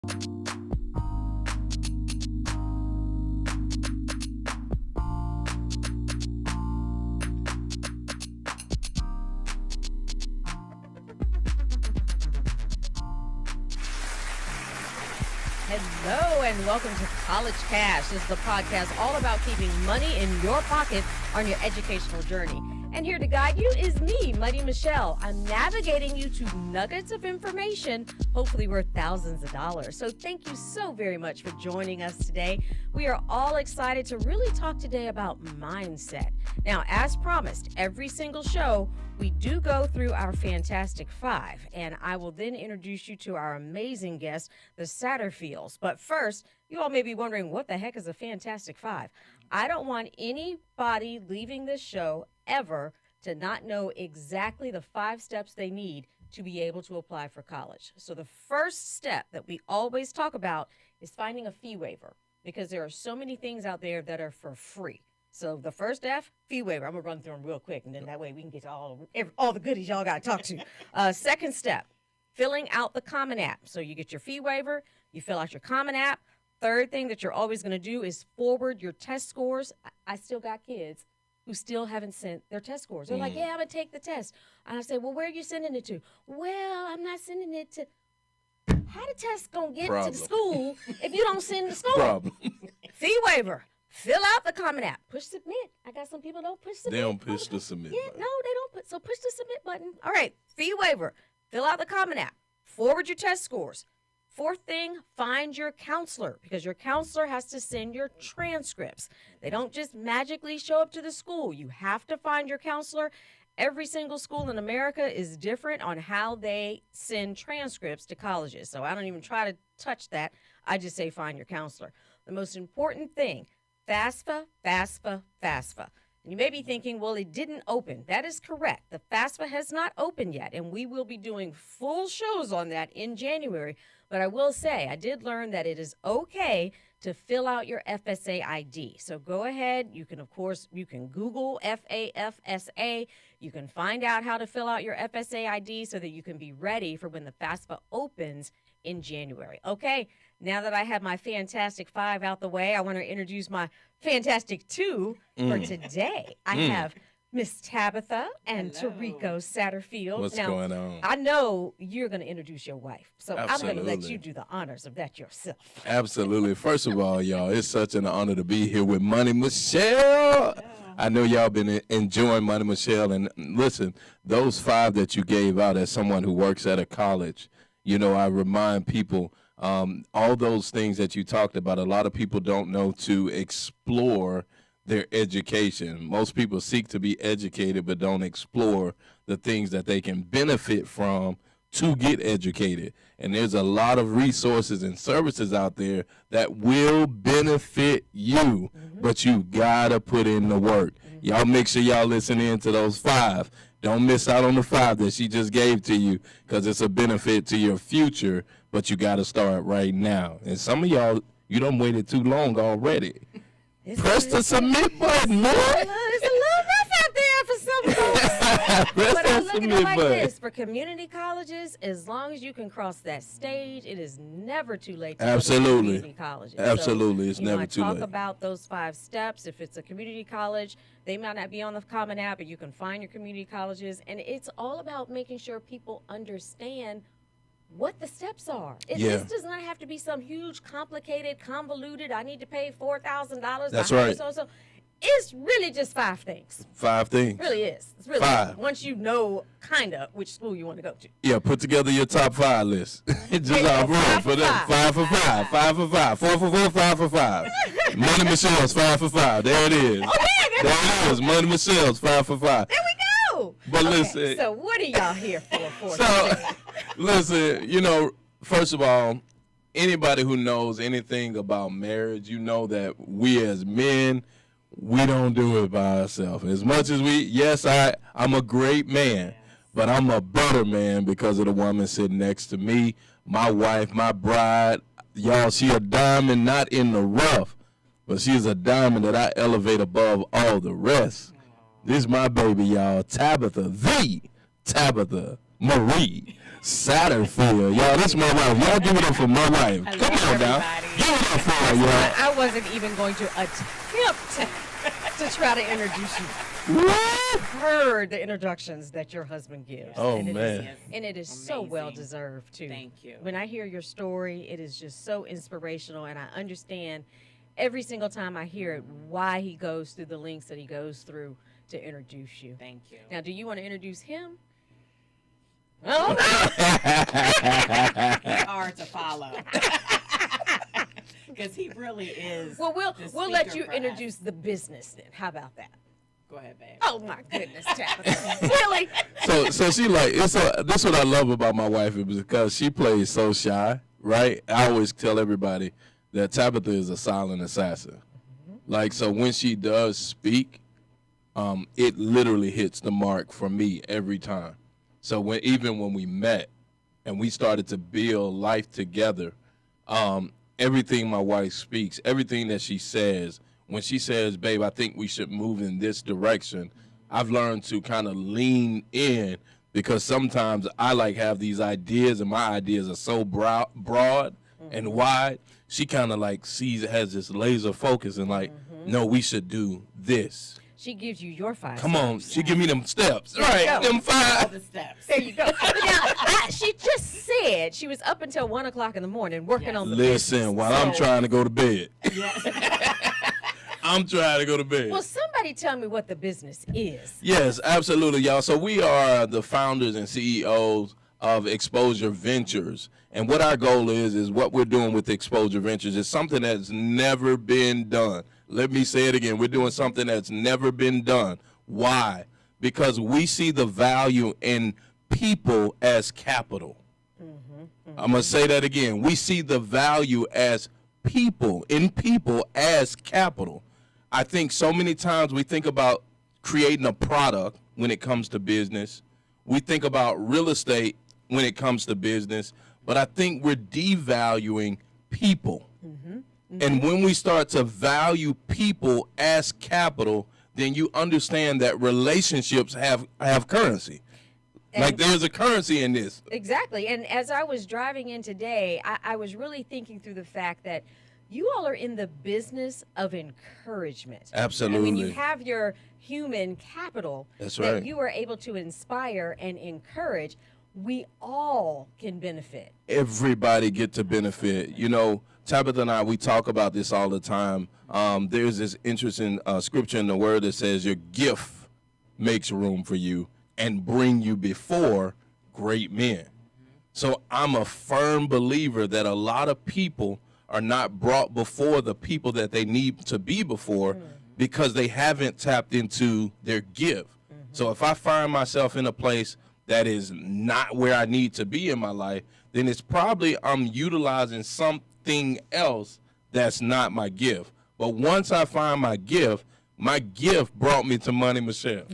Hello and welcome to College Cash. This is the podcast all about keeping money in your pocket on your educational journey. And here to guide you is me, Muddy Michelle. I'm navigating you to nuggets of information, hopefully worth thousands of dollars. So thank you so very much for joining us today. We are all excited to really talk today about mindset. Now, as promised, every single show, we do go through our Fantastic Five, and I will then introduce you to our amazing guest, the Satterfields. But first, you all may be wondering, what the heck is a Fantastic Five? I don't want anybody leaving this show ever to not know exactly the 5 steps they need to be able to apply for college. So the first step that we always talk about is finding a fee waiver, because there are so many things out there that are for free. So the first F, fee waiver. I'm going to run through them real quick, and then that way we can get to all the goodies y'all got to talk to. Second step, filling out the Common App. So you get your fee waiver, you fill out your Common App. Third thing that you're always going to do is forward your test scores. I still got kids who still haven't sent their test scores. They're like, yeah, I'm going to take the test. And I say, well, where are you sending it to? Well, I'm not sending it to... How the test going to get to the school if you don't send the school? Problem. Fee waiver. Fill out the Common App. Push submit. I got some people don't push submit. They don't push the submit Yeah, button. no, they don't put. So push the submit button. All right. Fee waiver. Fill out the Common App. Forward your test scores. Fourth thing, find your counselor, because your counselor has to send your transcripts. They don't just magically show up to the school. You have to find your counselor. Every single school in America is different on how they send transcripts to colleges. So I don't even try to touch that. I just say find your counselor. The most important thing, FAFSA, FAFSA, FAFSA. And you may be thinking, well, it didn't open. That is correct. The FAFSA has not opened yet, and we will be doing full shows on that in January. But I will say, I did learn that it is okay to fill out your FSA ID. So go ahead. You can, of course, you can Google FAFSA. You can find out how to fill out your FSA ID so that you can be ready for when the FAFSA opens in January. Okay, now that I have my Fantastic Five out the way, I want to introduce my Fantastic Two for today. I have Miss Tabitha and Tarico Satterfield. What's now, going on? I know you're going to introduce your wife, so I'm going to let Absolutely. you do the honors of that yourself. Absolutely. First of all, y'all, it's such an honor to be here with Money Michelle. I know y'all been enjoying Money Michelle. And listen, those 5 that you gave out as someone who works at a college, you know, I remind people, all those things that you talked about, a lot of people don't know to explore their education. Most people seek to be educated but don't explore the things that they can benefit from to get educated. And there's a lot of resources and services out there that will benefit you, but you gotta put in the work. Y'all make sure y'all listen in to those 5. Don't miss out on the 5 that she just gave to you, because it's a benefit to your future, but you gotta start right now. And some of y'all, you done waited too long already. Press the submit button, man. There's a little rough out there for some folks. Press But I that look at it submit like button. this. For community colleges, as long as you can cross that stage, it is never too late to Absolutely. go to community colleges. Absolutely. It's you know, never I too talk late. about those 5 steps. If it's a community college, they might not be on the Common App, but you can find your community colleges. And it's all about making sure people understand what the steps are. This does not have to be some huge, complicated, convoluted, I need to pay $4,000. That's right. So it's really just 5 things. 5 things. It really is. It's really 5. once you know kind of which school you want to go to. Yeah, put together your top 5 list. Just Yeah, off roll. 5 for 5. 5 for 5. 5 for 5. 4 for 4, 5 for 5. Money Michelle's 5 for 5. There it is. Oh, yeah, There it is. Money Michelle's 5 for 5. there we go. But Okay, listen. so what are y'all here for? So, listen, you know, first of all, anybody who knows anything about marriage, you know that we as men, we don't do it by ourselves. As much as I'm a great man, but I'm a better man because of the woman sitting next to me, my wife, my bride. Y'all, she a diamond, not in the rough, but she's a diamond that I elevate above all the rest. This is my baby, y'all, Tabitha, the Tabitha Marie Satterfield. Y'all, this is my wife. Y'all give it up for my wife. Hello, Come on now. everybody. Give it up for her, y'all. I wasn't even going to attempt to try to introduce you. What? Heard the introductions that your husband gives. Oh, and it man. is, and it is so Amazing. well deserved too. Thank you. When I hear your story, it is just so inspirational, and I understand every single time I hear it why he goes through the links that he goes through to introduce you. Thank you. Now, do you want to introduce him? Oh, It's hard to follow. Because he really is. well, the we'll let speaker you for us. introduce the business then. How about that? Go ahead, babe. Oh my goodness, Tabitha. Really? So she like this what I love about my wife is because she plays so shy, right? I always tell everybody that Tabitha is a silent assassin. Like, so when she does speak, it literally hits the mark for me every time. So even when we met and we started to build life together, everything my wife speaks, everything that she says, when she says, babe, I think we should move in this direction, I've learned to kind of lean in because sometimes I like have these ideas and my ideas are so broad and wide. She kind of like has this laser focus and like, no, we should do this. She gives you your 5 Come on, steps. she give me them steps. There you Right, go. them All 5. the steps. There you go. Now, she just said she was up until 1 o'clock in the morning working Yes. on the Listen, business. while I'm So- trying to go to bed. Yes. I'm trying to go to bed. Well, somebody tell me what the business is. Yes, absolutely, y'all. So we are the founders and CEOs of Exposure Ventures. And what our goal is what we're doing with Exposure Ventures is something that's never been done. Let me say it again. We're doing something that's never been done. Why? Because we see the value in people as capital. I'm going to say that again. We see the value as people as capital. I think so many times we think about creating a product when it comes to business. We think about real estate when it comes to business, but I think we're devaluing people. And when we start to value people as capital, then you understand that relationships have currency. Like there's a currency in this. Exactly. And as I was driving in today, I was really thinking through the fact that you all are in the business of encouragement. Absolutely. And when you have your human capital That's that right. you are able to inspire and encourage, we all can benefit. Everybody get to benefit. You know, Tabitha and I, we talk about this all the time. There's this interesting scripture in the Word that says your gift makes room for you and bring you before great men. So I'm a firm believer that a lot of people are not brought before the people that they need to be before because they haven't tapped into their gift. So if I find myself in a place that is not where I need to be in my life, then it's probably I'm utilizing something else that's not my gift. But once I find my gift brought me to Money Michelle.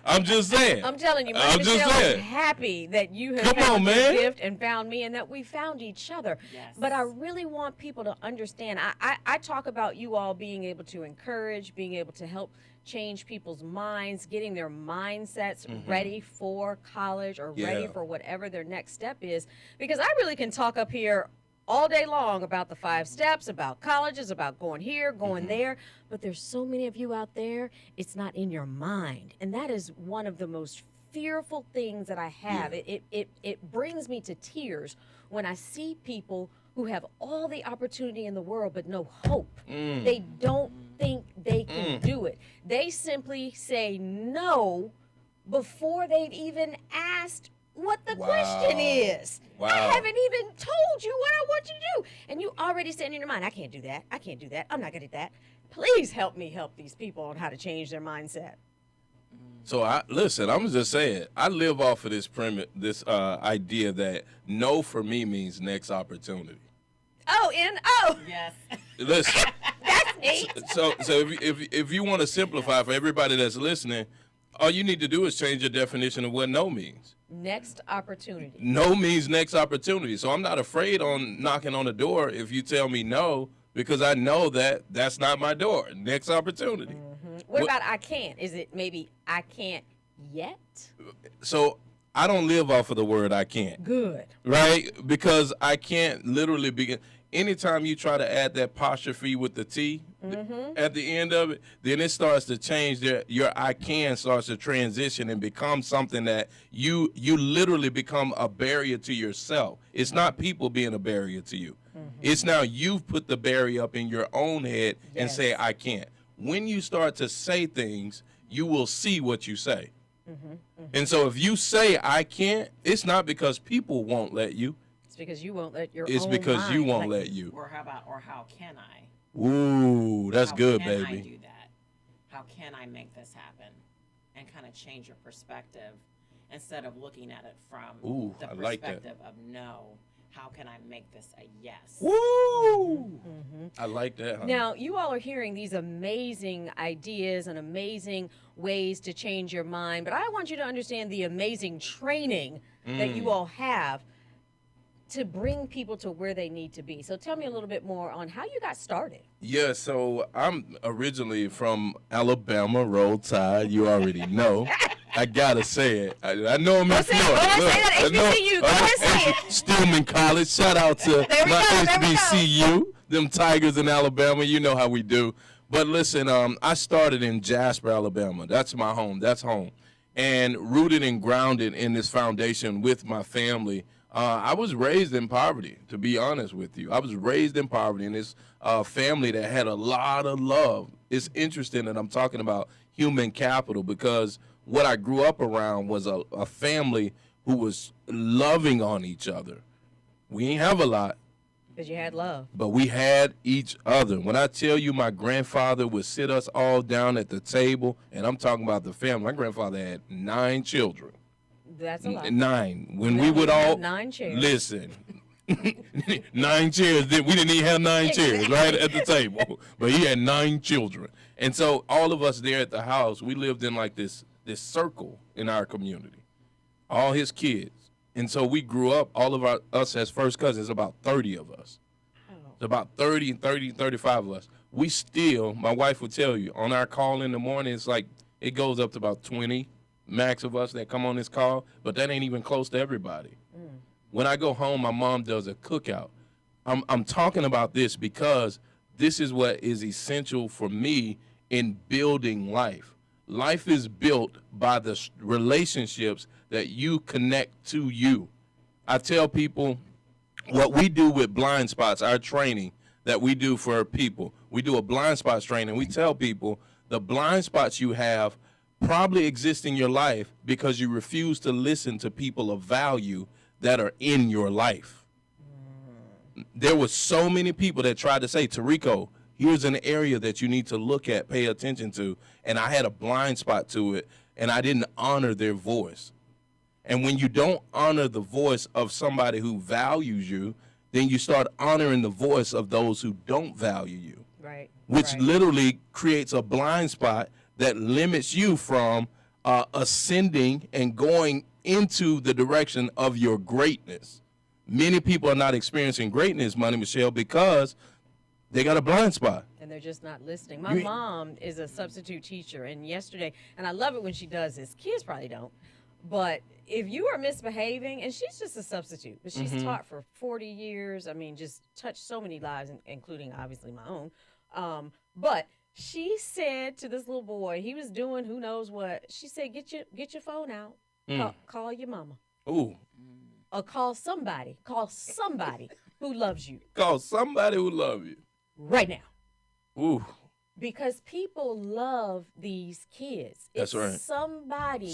I'm just saying. I'm telling you, I'm just Michelle is saying. happy that you have Come found on, your man. gift and found me and that we found each other. Yes. But I really want people to understand. I talk about you all being able to encourage, being able to help change people's minds, getting their mindsets ready for college or ready Yeah. for whatever their next step is. Because I really can talk up here all day long about the 5 steps, about colleges, about going here, going there. But there's so many of you out there, it's not in your mind. And that is one of the most fearful things that I have. Yeah. It brings me to tears when I see people who have all the opportunity in the world but no hope. They don't think they can do it. They simply say no before they've even asked what the question is. Wow. I haven't even told you what I want you to do. And you already said in your mind, I can't do that. I can't do that. I'm not good at that. Please help me help these people on how to change their mindset. So listen, I'm just saying, I live off of this idea that no for me means next opportunity. O-N-O. Yes. Listen, That's neat. so if you want to simplify for everybody that's listening, all you need to do is change your definition of what no means. Next opportunity. No means next opportunity. So I'm not afraid on knocking on the door if you tell me no, because I know that that's not my door. Next opportunity. What about I can't? Is it maybe I can't yet? So I don't live off of the word I can't. Good. Right? Because I can't literally begin. Anytime you try to add that apostrophe with the T at the end of it, then it starts to change. Your I can starts to transition and become something that you literally become a barrier to yourself. It's not people being a barrier to you. It's now you've put the barrier up in your own head and Yes. say, I can't. When you start to say things, you will see what you say. And so if you say I can't, it's not because people won't let you. It's because you won't let your It's own because you mind won't let you. Or how can I? Ooh, that's How good, can I baby. do that? How can I make this happen? And kind of change your perspective instead of looking at it from Ooh, the I like that. perspective of no. How can I make this a yes? Woo! I like that, honey. Now, you all are hearing these amazing ideas and amazing ways to change your mind, but I want you to understand the amazing training that you all have to bring people to where they need to be. So tell me a little bit more on how you got started. Yeah, so I'm originally from Alabama, Roll Tide. You already know. I gotta say it. I know I'm in say it. Florida. Go ahead, Look, say that. I know- HBCU. Go ahead, say it. Stillman College. Shout out to There we my go, there we go. HBCU. Them Tigers in Alabama. You know how we do. But listen, I started in Jasper, Alabama. That's my home. That's home. And rooted and grounded in this foundation with my family. I was raised in poverty, to be honest with you. I was raised in poverty in this family that had a lot of love. It's interesting that I'm talking about human capital because what I grew up around was a family who was loving on each other. We ain't have a lot, Because you had love. but we had each other. When I tell you my grandfather would sit us all down at the table, and I'm talking about the family. My grandfather had 9 children. That's a lot. 9. When Now we you would have all 9 chairs. listen. 9 chairs. We didn't even have 9 chairs right at the table, but he had 9 children, and so all of us there at the house, we lived in like this circle in our community, all his kids, and so we grew up. All of us as first cousins, about 30 of us. It's about 35 of us. We still, my wife would tell you, on our call in the morning, it's like it goes up to about 20 max of us that come on this call, but that ain't even close to everybody. When I go home, my mom does a cookout. I'm talking about this because this is what is essential for me in building life. Life is built by the relationships that you connect to you. I tell people what we do with blind spots, our training that we do for people. We do a blind spots training. We tell people the blind spots you have probably exist in your life because you refuse to listen to people of value that are in your life. There were so many people that tried to say, Tarico, here's an area that you need to look at, pay attention to. And I had a blind spot to it, and I didn't honor their voice. And when you don't honor the voice of somebody who values you, then you start honoring the voice of those who don't value you, Right. which right. literally creates a blind spot that limits you from ascending and going into the direction of your greatness. Many people are not experiencing greatness, Money Michelle, because they got a blind spot. And they're just not listening. My You- mom is a substitute teacher, and yesterday, and I love it when she does this. Kids probably don't, but if you are misbehaving, and she's just a substitute, but she's taught for 40 years. I mean, just touched so many lives, including obviously my own. But she said to this little boy, he was doing who knows what. She said, "Get your phone out, call your mama, Ooh, or call somebody who loves you call somebody who love you. right now." Ooh, Because people love these kids. That's It's right. Somebody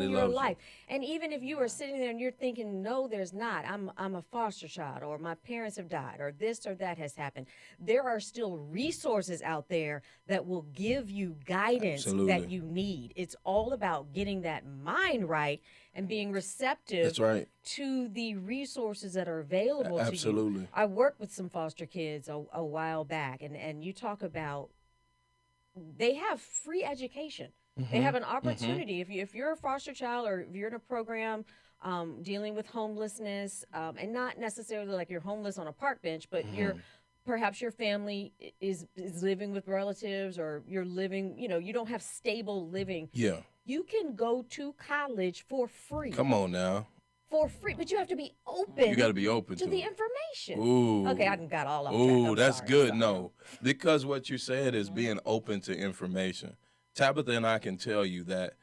in your loves you. life. And even if you are sitting there and you're thinking, no, there's not. I'm a foster child, or my parents have died, or this or that has happened. There are still resources out there that will give you guidance that Absolutely. you need. It's all about getting that mind right and being receptive that's right. to the resources that are available to you. Absolutely. I worked with some foster kids a while back, and you talk about they have free education. They have an opportunity. If you're a foster child, or if you're in a program dealing with homelessness, and not necessarily like you're homeless on a park bench, but perhaps your family is living with relatives, or you're living, you don't have stable living. Yeah. You can go to college for free. Come on now. For free, but you have to be open. You got to be open to to the it. information. Ooh. Okay, I done got all of that. Ooh, I'm that's sorry, good. sorry. No, because what you said is being open to information. Tabitha and I can tell you that,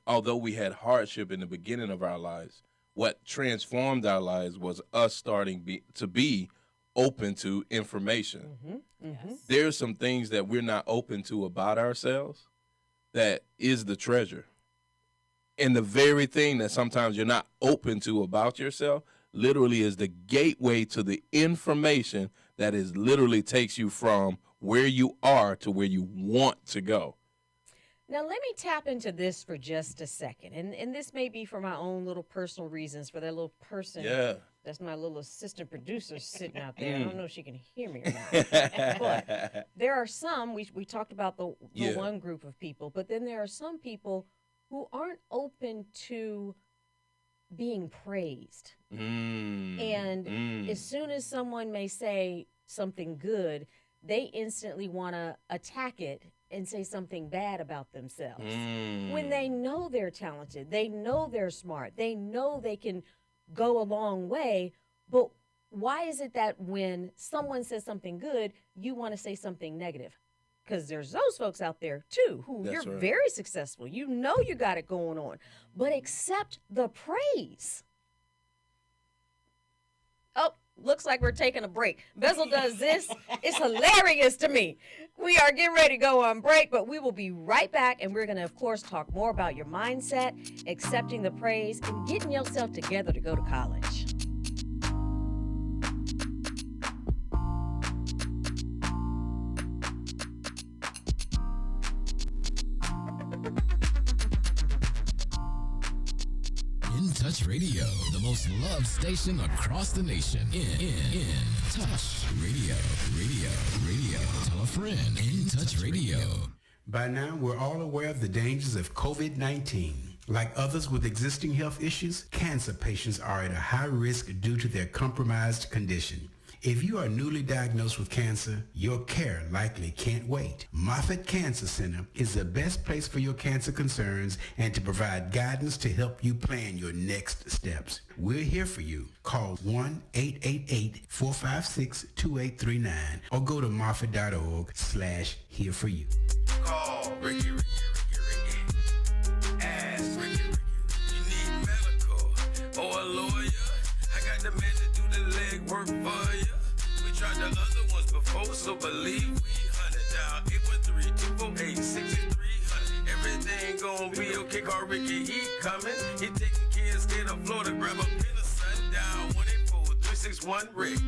although we had hardship in the beginning of our lives, what transformed our lives was us starting to be open to information. Yes. There's some things that we're not open to about ourselves that is the treasure. And the very thing that sometimes you're not open to about yourself literally is the gateway to the information that is literally takes you from where you are to where you want to go. Now, let me tap into this for just a second. And this may be for my own little personal reasons, for that little person. Yeah. That's my little assistant producer sitting out there. I don't know if she can hear me or not. But there are some, we talked about the Yeah. one group of people, but then there are some people who aren't open to being praised. And as soon as someone may say something good, they instantly want to attack it and say something bad about themselves. When they know they're talented, they know they're smart, they know they can go a long way, but why is it that when someone says something good, you want to say something negative? Because there's those folks out there too who That's you're right. very successful. You know you got it going on, but accept the praise. Oh, looks like we're taking a break. Bezel does this. It's hilarious to me. We are getting ready to go on break, but we will be right back. And we're going to, of course, talk more about your mindset, accepting the praise, and getting yourself together to go to college. In Touch Radio, the most loved station across the nation. In Touch Radio. Tell a friend. In Touch Radio. By now, we're all aware of the dangers of COVID-19. Like others with existing health issues, cancer patients are at a high risk due to their compromised condition. If you are newly diagnosed with cancer, your care likely can't wait. Moffitt Cancer Center is the best place for your cancer concerns and to provide guidance to help you plan your next steps. We're here for you. Call 1-888-456-2839 or go to moffitt.org/here for you. Call Ricky. Ask Ricky. You need medical or a lawyer? I got the man to do the legwork for you. We tried the other ones before, so believe we hunted down 813-248-6300. Everything gon' be okay. Call Ricky, he coming. He taking care of state of Florida. Grab a pen of sundown 184-361-RICK.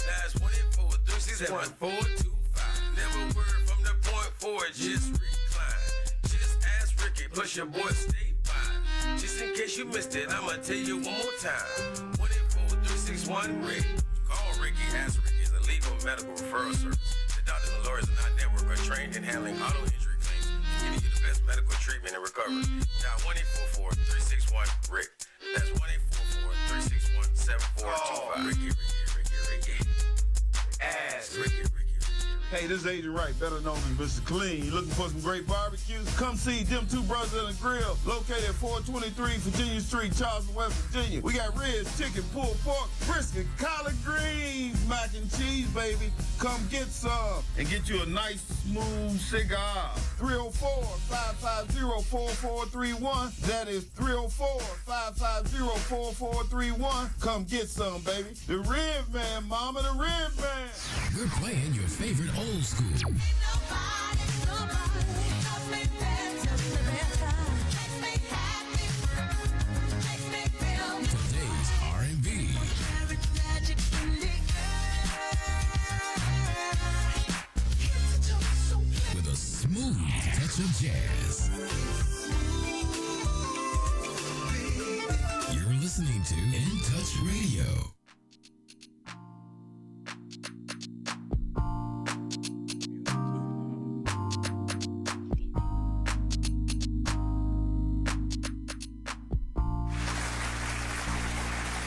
That's 184-361-425. Never word from the point forward, just recline. Just ask Ricky, plus your boy stay by. Just in case you missed it, I'ma tell you one more time. 184-361-RICK. Call Ricky, ask Ricky is a legal medical referral service. The doctors and lawyers in our network are trained in handling auto injury claims and giving you the best medical treatment and recovery. Now 1-844-361-RICK. That's 1-844-361-7425. Ricky. Ask Ricky. Hey, this is Agent Wright, better known as Mr. Clean. You looking for some great barbecues? Come see them two brothers in the grill, located at 423 Virginia Street, Charleston, West Virginia. We got ribs, chicken, pulled pork, brisket, collard greens, mac and cheese, baby. Come get some and get you a nice, smooth cigar. 304-550-4431. That is 304-550-4431. Come get some, baby. The Rib Man, mama, the Rib Man. We're playing your favorite old school. Today's R&B. With a smooth touch of jazz. You're listening to In Touch Radio.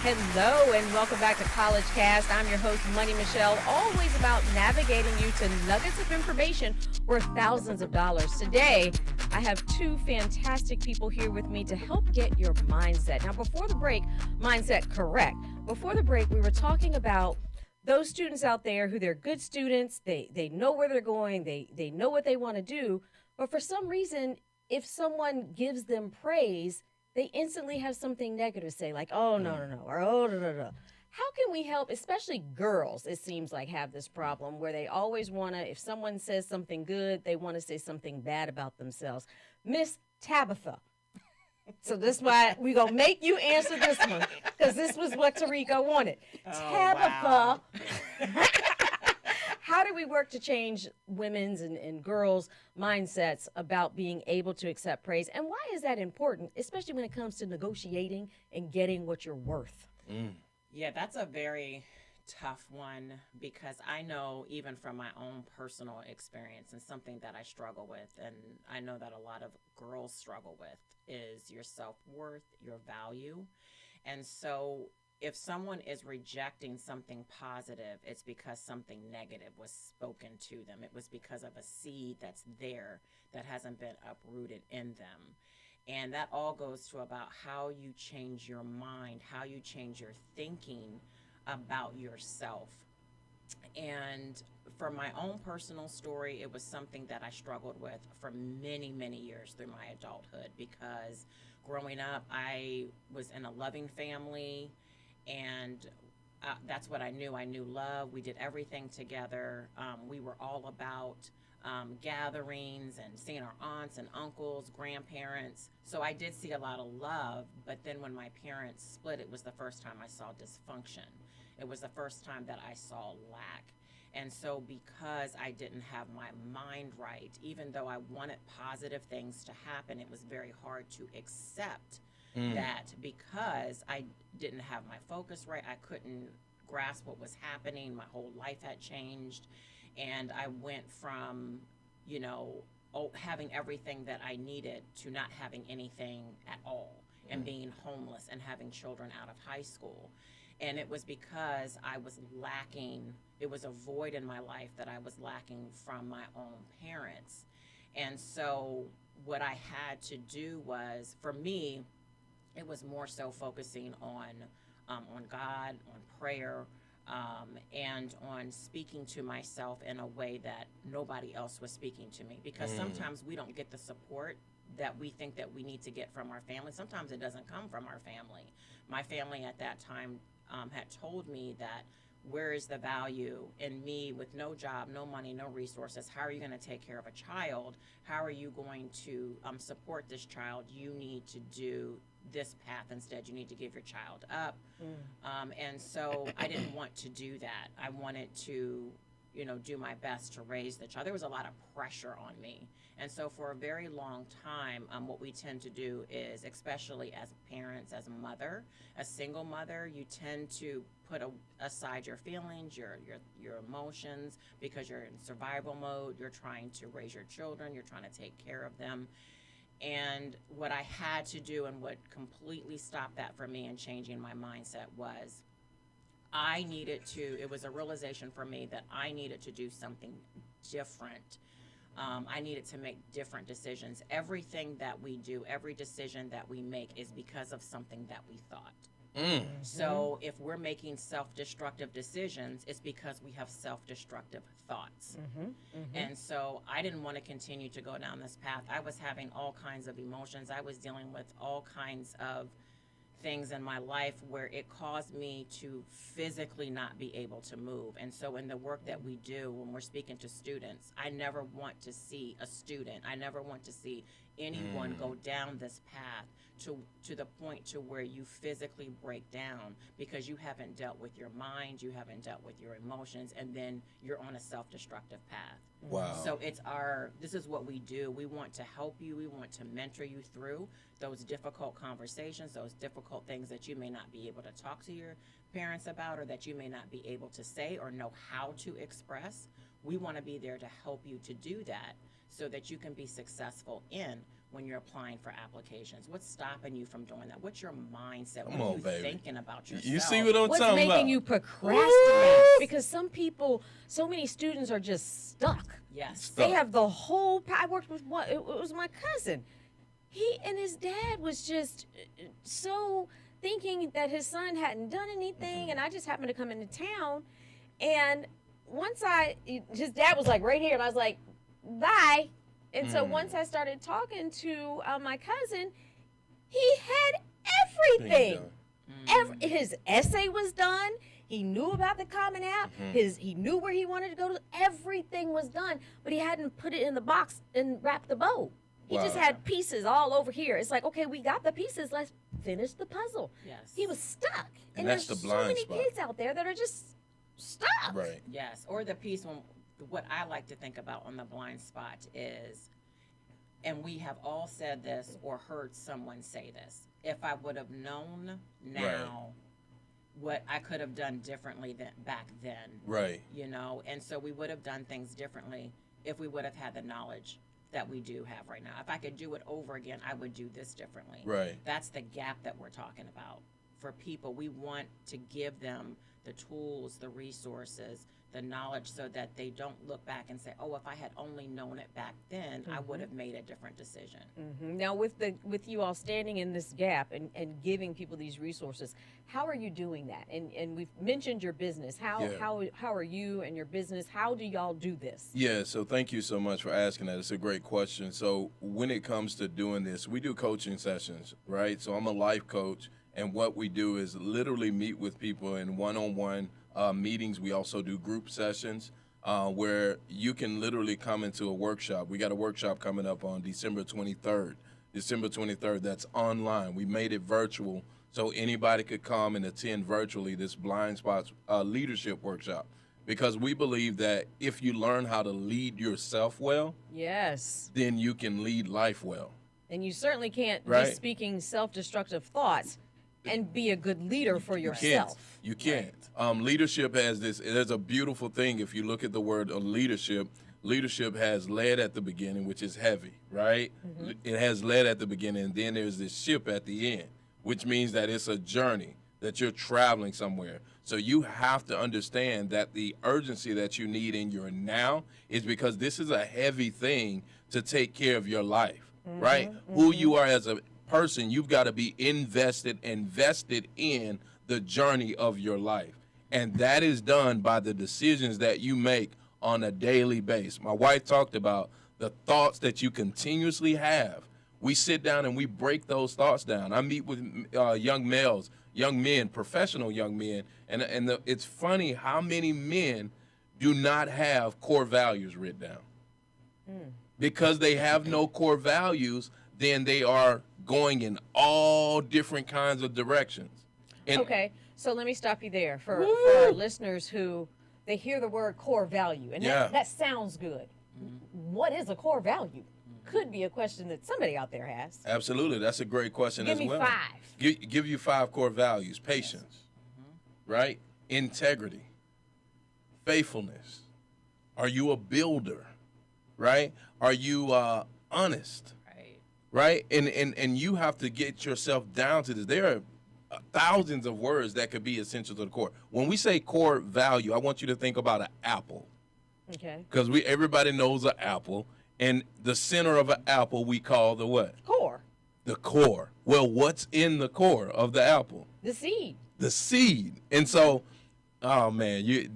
Hello and welcome back to College Cast. I'm your host, Money Michelle, always about navigating you to nuggets of information worth thousands of dollars. Today, I have two fantastic people here with me to help get your mindset. Now, before the break, mindset correct. Before the break, we were talking about those students out there who they're good students, they know where they're going, they know what they want to do, but for some reason, if someone gives them praise, they instantly have something negative to say, like, oh, no, or oh, no. How can we help, especially girls, it seems like, have this problem where they always want to, if someone says something good, they want to say something bad about themselves. Miss Tabitha. So this is why we're going to make you answer this one, because this was what Tarika wanted. Tabitha. Wow. How do we work to change women's and girls' mindsets about being able to accept praise? And why is that important, especially when it comes to negotiating and getting what you're worth? Yeah, that's a very tough one, because I know, even from my own personal experience, and something that I struggle with, and I know that a lot of girls struggle with, is your self-worth, your value. And so if someone is rejecting something positive, it's because something negative was spoken to them. It was because of a seed that's there that hasn't been uprooted in them. And that all goes to about how you change your mind, how you change your thinking about yourself. And for my own personal story, it was something that I struggled with for many, many years through my adulthood, because growing up, I was in a loving family. And that's what I knew. I knew love. We did everything together. We were all about gatherings and seeing our aunts and uncles, grandparents. So I did see a lot of love. But then when my parents split, it was the first time I saw dysfunction. It was the first time that I saw lack. And so because I didn't have my mind right, even though I wanted positive things to happen, it was very hard to accept that, because I didn't have my focus right. I couldn't grasp what was happening. My whole life had changed. And I went from, having everything that I needed to not having anything at all, and being homeless and having children out of high school. And it was because I was lacking. It was a void in my life that I was lacking from my own parents. And so what I had to do was, for me, it was more so focusing on God, on prayer, and on speaking to myself in a way that nobody else was speaking to me. Because sometimes we don't get the support that we think that we need to get from our family. Sometimes it doesn't come from our family. My family at that time had told me that, where is the value in me with no job, no money, no resources? How are you going to take care of a child? How are you going to support this child? You need to do this path instead. You need to give your child up. And so I didn't want to do that. I wanted to, do my best to raise the child. There was a lot of pressure on me. And so for a very long time, what we tend to do is, especially as parents, as a mother, a single mother, you tend to put aside your feelings, your emotions, because you're in survival mode. You're trying to raise your children. You're trying to take care of them. And what I had to do, and what completely stopped that for me and changing my mindset, was it was a realization for me that I needed to do something different. I needed to make different decisions. Everything that we do, every decision that we make, is because of something that we thought. So if we're making self-destructive decisions, it's because we have self-destructive thoughts. And so I didn't want to continue to go down this path. I was having all kinds of emotions. I was dealing with all kinds of things in my life where it caused me to physically not be able to move. And so in the work that we do, when we're speaking to students, I never want to see a student, I never want to see anyone go down this path to the point to where you physically break down, because you haven't dealt with your mind, you haven't dealt with your emotions, and then you're on a self-destructive path. Wow. So this is what we do. We want to help you. We want to mentor you through those difficult conversations, those difficult things that you may not be able to talk to your parents about, or that you may not be able to say or know how to express. We want to be there to help you to do that, so that you can be successful in when you're applying for applications? What's stopping you from doing that? What's your mindset? Come what are on, you baby. thinking about yourself? You see what I'm What's talking making about? you procrastinate? Because some people, so many students are just stuck. Yes. Stuck. They have the whole. I worked with one. It was my cousin. He and his dad was just so thinking that his son hadn't done anything, and I just happened to come into town, and once his dad was like right here, and I was like, bye. And so once I started talking to my cousin, he had everything. His essay was done. He knew about the Common App. He knew where he wanted to go to. Everything was done, but he hadn't put it in the box and wrapped the bow. He just Wow. had pieces all over here. It's like, okay, we got the pieces. Let's finish the puzzle. Yes. He was stuck. And there's that's the so blind many spot. kids out there that are just stuck. Right. Yes, or the piece when what I like to think about on the blind spot is, and we have all said this or heard someone say this, if I would have known now what I could have done differently than back then, Right. you know, and so we would have done things differently if we would have had the knowledge that we do have right now. If I could do it over again, I would do this differently. Right. That's the gap that we're talking about. For people, we want to give them the tools, the resources, the knowledge so that they don't look back and say, oh, if I had only known it back then, I would have made a different decision. Now, with you all standing in this gap and giving people these resources, how are you doing that? And we've mentioned your business. How are you and your business? How do y'all do this? Yeah, so thank you so much for asking that. It's a great question. So when it comes to doing this, we do coaching sessions, right? So I'm a life coach, and what we do is literally meet with people in one-on-one meetings. We also do group sessions where you can literally come into a workshop. We got a workshop coming up on December 23rd. December 23rd, that's online. We made it virtual so anybody could come and attend virtually this Blind Spots leadership workshop, because we believe that if you learn how to lead yourself well, Yes. then you can lead life well. And you certainly can't Right. be speaking self-destructive thoughts and be a good leader for yourself. You can't. Leadership has this. There's a beautiful thing. If you look at the word of leadership, leadership has lead at the beginning, which is heavy, right? It has lead at the beginning, and then there's this ship at the end, which means that it's a journey, that you're traveling somewhere. So you have to understand that the urgency that you need in your now is because this is a heavy thing to take care of your life, right? Who you are as a person, you've got to be invested in the journey of your life. And that is done by the decisions that you make on a daily basis. My wife talked about the thoughts that you continuously have. We sit down and we break those thoughts down. I meet with young men, professional young men, and it's funny how many men do not have core values written down. Because they have no core values, then they are going in all different kinds of directions. And Okay, so let me stop you there for our listeners who they hear the word core value, and Yeah. that sounds good. What is a core value? Could be a question that somebody out there has. Absolutely, that's a great question Give as me well. 5. Give you 5 core values: patience, right? Integrity, faithfulness. Are you a builder, right? Are you honest, Right. right? And you have to get yourself down to this. There are thousands of words that could be essential to the core. When we say core value, I want you to think about an apple, Okay. because everybody knows an apple, and the center of an apple we call the what? Core, The core. Well, what's in the core of the apple? the seed. The seed. And so, oh man, you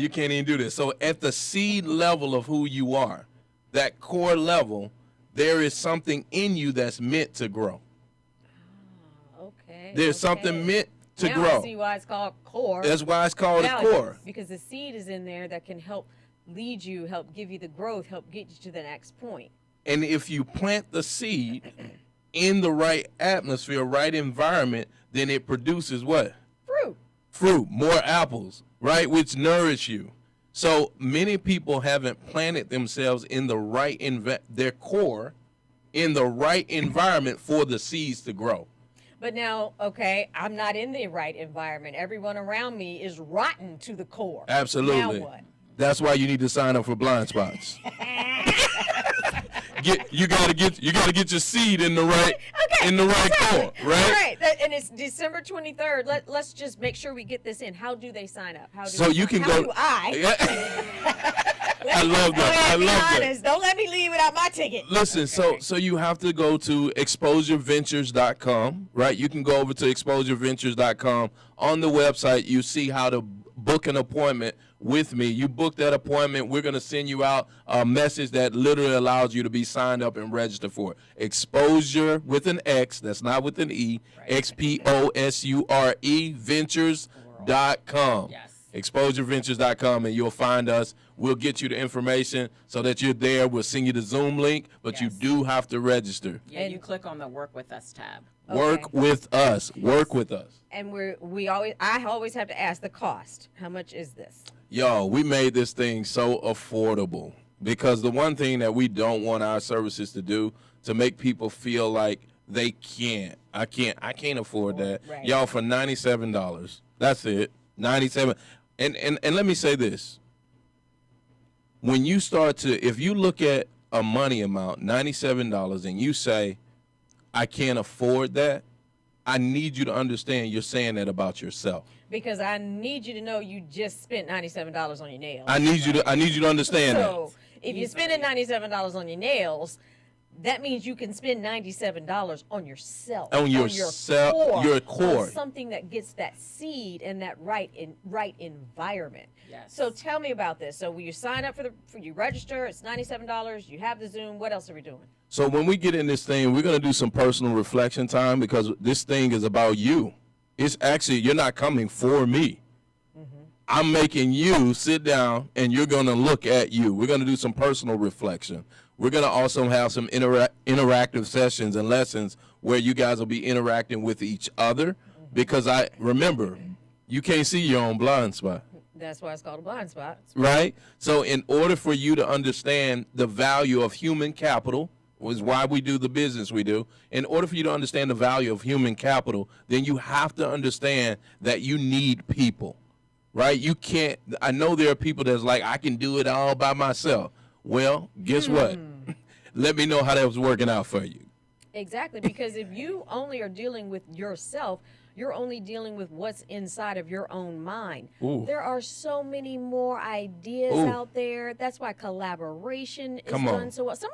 can't even do this. So at the seed level of who you are, that core level, there is something in you that's meant to grow. Okay. There's something meant to now grow. I see why it's called core. That's why it's called a values, core. because the seed is in there that can help lead you, help give you the growth, help get you to the next point. And if you plant the seed in the right atmosphere, right environment, then it produces what? Fruit. Fruit, more apples, right, which nourish you. So many people haven't planted themselves in the right their core in the right environment for the seeds to grow. But now, okay, I'm not in the right environment. Everyone around me is rotten to the core. Absolutely. Now what? That's why you need to sign up for Blind Spots. you gotta get your seed in the right corn, right? All right, and it's December 23rd. Let's just make sure we get this in. How do they sign up? So you can go. Do I? I love that. I love that. Don't let me leave without my ticket. Listen, so you have to go to exposureventures.com, right? You can go over to exposureventures.com. On the website, you see how to book an appointment with me. You book that appointment, we're going to send you out a message that literally allows you to be signed up and registered for it. Exposure with an X, that's not with an E, XPOSURE, ventures.com. Yes. exposureventures.com, and you'll find us. We'll get you the information so that you're there. We'll send you the Zoom link, but you Yes. do have to register. Yeah, you click on the Work With Us tab. Work with us. Work with us. And I always have to ask the cost. How much is this? Yo, we made this thing so affordable because the one thing that we don't want our services to do to make people feel like they can't. I can't afford that. Right. Y'all, for $97. That's it. 97. And let me say this. When you start to, if you look at a money amount, $97, and you say, I can't afford that, I need you to understand you're saying that about yourself. Because I need you to know you just spent $97 on your nails. I need you to understand So if you're spending $97 on your nails, that means you can spend $97 on yourself. On yourself, your core. On something that gets that seed and that right environment. Yes. So tell me about this. So when you sign up for you register, it's $97. You have the Zoom. What else are we doing? So when we get in this thing, we're going to do some personal reflection time because this thing is about you. It's actually, you're not coming for me. I'm making you sit down and you're going to look at you. We're going to do some personal reflection. We're going to also have some interactive sessions and lessons where you guys will be interacting with each other because remember, you can't see your own blind spot. That's why it's called a blind spot. Right? So in order for you to understand the value of human capital, is why we do the business we do. In order for you to understand the value of human capital, then you have to understand that you need people, right? You can't, I know there are people that's like, I can do it all by myself. Well, guess what? Let me know how that was working out for you. Exactly, because if you only are dealing with yourself, you're only dealing with what's inside of your own mind. Ooh. There are so many more ideas Ooh. out there. That's why collaboration is Come on. done so well. Some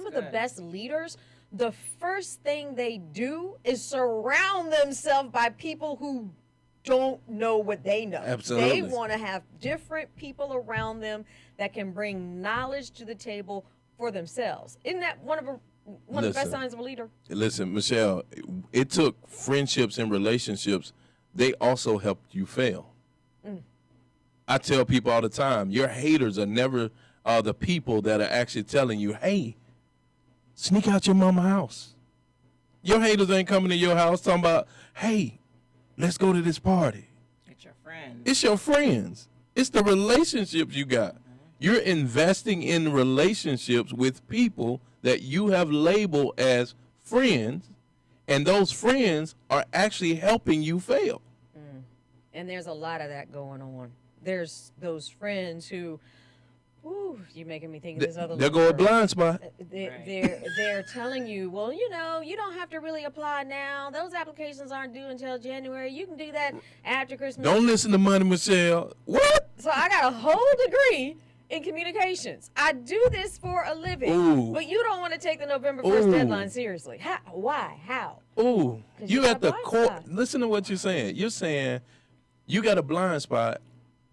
of the good. best leaders, the first thing they do is surround themselves by people who don't know what they know. Absolutely. They want to have different people around them that can bring knowledge to the table for themselves. Isn't that one of the best Listen. signs of a leader? Listen, Michelle, it took friendships and relationships. They also helped you fail. I tell people all the time, your haters are never the people that are actually telling you, hey, sneak out your mama's house. Your haters ain't coming to your house talking about, hey, let's go to this party. It's your friend. It's your friends. It's the relationships you got. You're investing in relationships with people that you have labeled as friends, and those friends are actually helping you fail. And there's a lot of that going on. There's those friends who, ooh, you're making me think of this other They'll little go a girl. blind spot. They're telling you, well, you don't have to really apply now. Those applications aren't due until January. You can do that after Christmas. Don't listen to Money Michelle. What? So I got a whole degree in communications. I do this for a living. Ooh. But you don't want to take the November 1st Ooh. deadline seriously. How? Why? How? Ooh, 'Cause you you at got a the blind core. spot. Listen to what you're saying. You're saying you got a blind spot.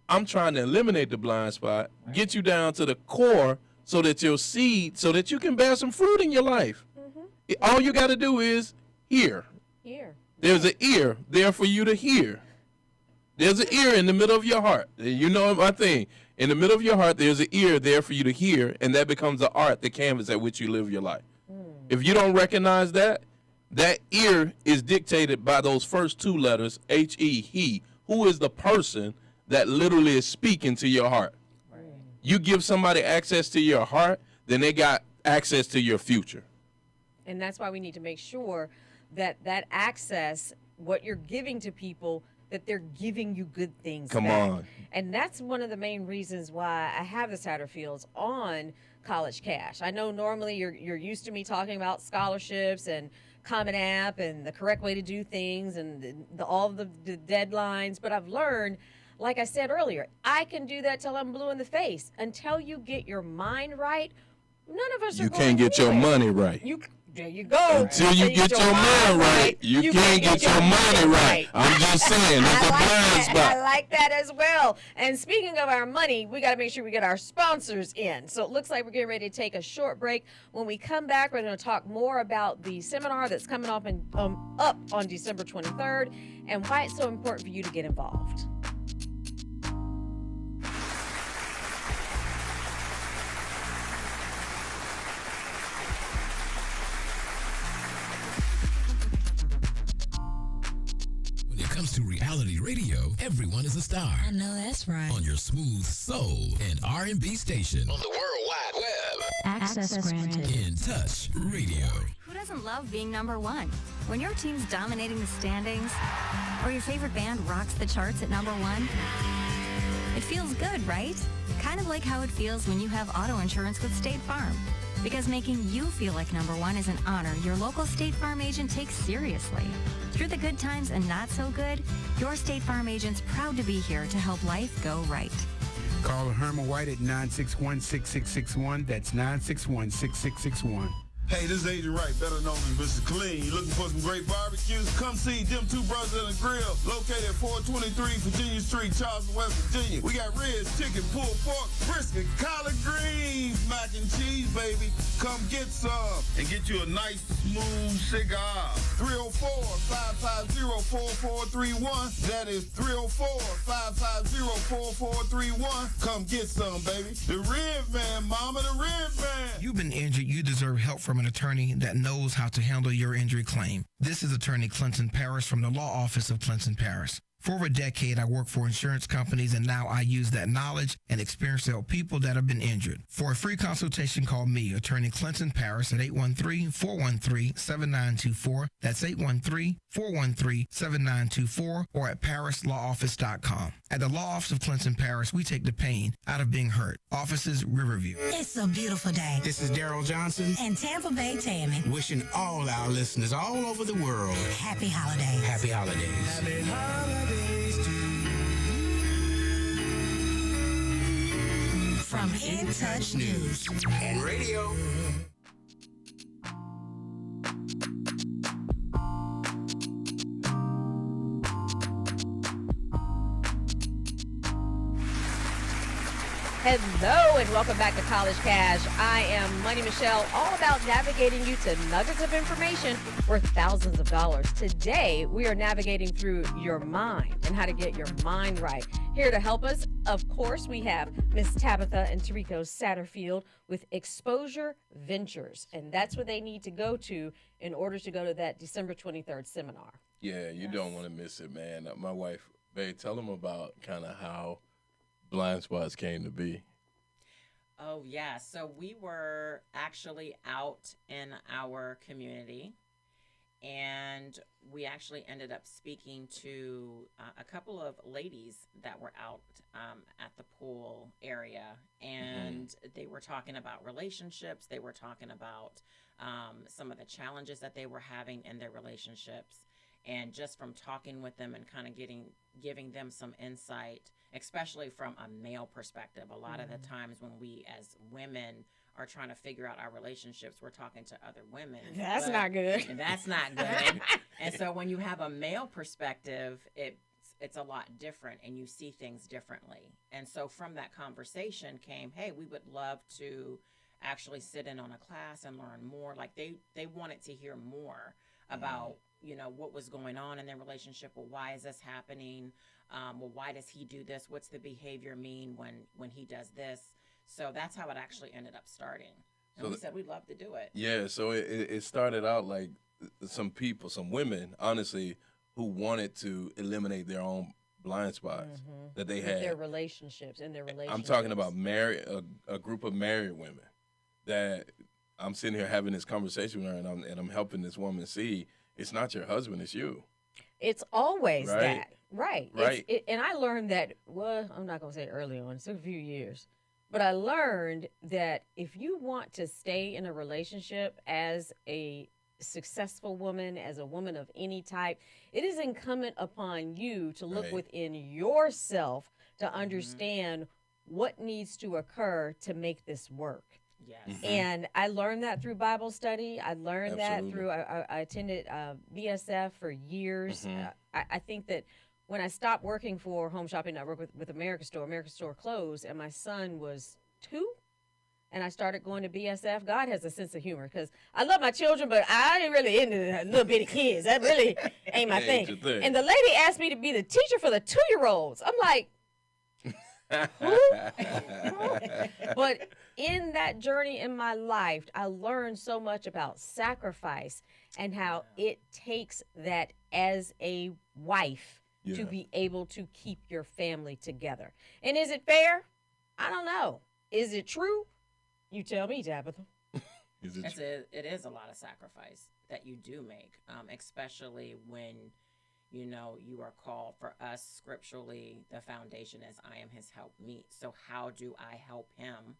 I'm trying to eliminate the blind spot, get you down to the core so that your seed, so that you can bear some fruit in your life. All you got to do is hear. Here. There's an ear there for you to hear. There's an ear in the middle of your heart. You know my thing. In the middle of your heart, there's an ear there for you to hear, and that becomes the art, the canvas at which you live your life. If you don't recognize that, that ear is dictated by those first two letters, H-E, he. Who is the person that literally is speaking to your heart? You give somebody access to your heart, then they got access to your future. And that's why we need to make sure that access, what you're giving to people, that they're giving you good things Come back. on. And that's one of the main reasons why I have the Satterfields on College Cash. I know normally you're used to me talking about scholarships and Common App and the correct way to do things and all the deadlines, but I've learned, like I said earlier, I can do that till I'm blue in the face. Until you get your mind right, none of us are You going can't get your anywhere. money right. There you go. Until you get your mind right, you can't get your money right. I'm just saying, that's a blind spot. I like that as well. And speaking of our money, we got to make sure we get our sponsors in. So it looks like we're getting ready to take a short break. When we come back, we're going to talk more about the seminar that's coming up on December 23rd and why it's so important for you to get involved. When it comes to reality radio, everyone is a star. I know that's right. On your smooth soul and R&B station. On the World Wide Web. Access granted. In Touch Radio. Who doesn't love being number one? When your team's dominating the standings, or your favorite band rocks the charts at number one, it feels good, right? Kind of like how it feels when you have auto insurance with State Farm. Because making you feel like number one is an honor your local State Farm agent takes seriously. Through the good times and not so good, your State Farm agent's proud to be here to help life go right. Call Herman White at 961-6661. That's 961-6661. Hey, this is Agent Wright, better known as Mr. Clean. You looking for some great barbecues? Come see them two brothers in the grill, located at 423 Virginia Street, Charleston, West Virginia. We got ribs, chicken, pulled pork, brisket, collard greens, mac and cheese, baby. Come get some and get you a nice, smooth cigar. 304-550-4431. That is 304-550-4431. Come get some, baby. The Rib Man, mama, the Rib Man. You've been injured. You deserve help from an attorney that knows how to handle your injury claim. This is attorney Clinton Paris from the Law Office of Clinton Paris. For over a decade, I worked for insurance companies, and now I use that knowledge and experience to help people that have been injured. For a free consultation, call me, attorney Clinton Paris, at 813-413-7924. That's 813-413-7924, or at parislawoffice.com. At the Law Office of Clinton Paris, we take the pain out of being hurt. Offices, Riverview. It's a beautiful day. This is Daryl Johnson. And Tampa Bay Tammy. Wishing all our listeners all over the world Happy holidays. happy holidays. Happy holidays to From In Touch News. And radio. Hello and welcome back to College Cash. I am Money Michelle, all about navigating you to nuggets of information worth thousands of dollars. Today, we are navigating through your mind and how to get your mind right. Here to help us, of course, we have Miss Tabitha and Tarico Satterfield with Exposure Ventures. And that's what they need to go to in order to go to that December 23rd seminar. Yeah, you don't want to miss it, man. My wife, babe, tell them about kind of how Blind Spots came to be. Oh, yeah. So we were actually out in our community, and we actually ended up speaking to a couple of ladies that were out at the pool area, and they were talking about relationships. They were talking about some of the challenges that they were having in their relationships. And just from talking with them and kind of giving them some insight, especially from a male perspective. A lot of the times when we as women are trying to figure out our relationships, we're talking to other women. That's not good. And that's not good. And so when you have a male perspective, it's a lot different and you see things differently. And so from that conversation came, hey, we would love to actually sit in on a class and learn more. Like they wanted to hear more about what was going on in their relationship. Well, why is this happening? Well, why does he do this? What's the behavior mean when he does this? So that's how it actually ended up starting. And we said we'd love to do it. Yeah, so it started out like some women, honestly, who wanted to eliminate their own blind spots that they had. Their relationships, in their relationships. I'm talking about a group of married women that I'm sitting here having this conversation with her, and I'm helping this woman see it's not your husband, it's you. It's always right? that. Right. Right. And I learned that, well, I'm not going to say early on, it took a few years. But I learned that if you want to stay in a relationship as a successful woman, as a woman of any type, it is incumbent upon you to look Right. within yourself to understand what needs to occur to make this work. Yes. And I learned that through Bible study. I learned that Absolutely. through, I attended BSF for years. I think that when I stopped working for Home Shopping Network with America Store closed, and my son was 2, and I started going to BSF. God has a sense of humor, because I love my children, but I ain't really into the little bitty kids. That really ain't my Ain't thing. your thing. And the lady asked me to be the teacher for the 2-year-olds. I'm like, but in that journey in my life, I learned so much about sacrifice and how it takes that as a wife Yeah. to be able to keep your family together. And is it fair? I don't know. Is it true? You tell me, Tabitha. Is it It is a lot of sacrifice that you do make, especially when, you know, you are called. For us scripturally, the foundation is I am his helpmeet. So how do I help him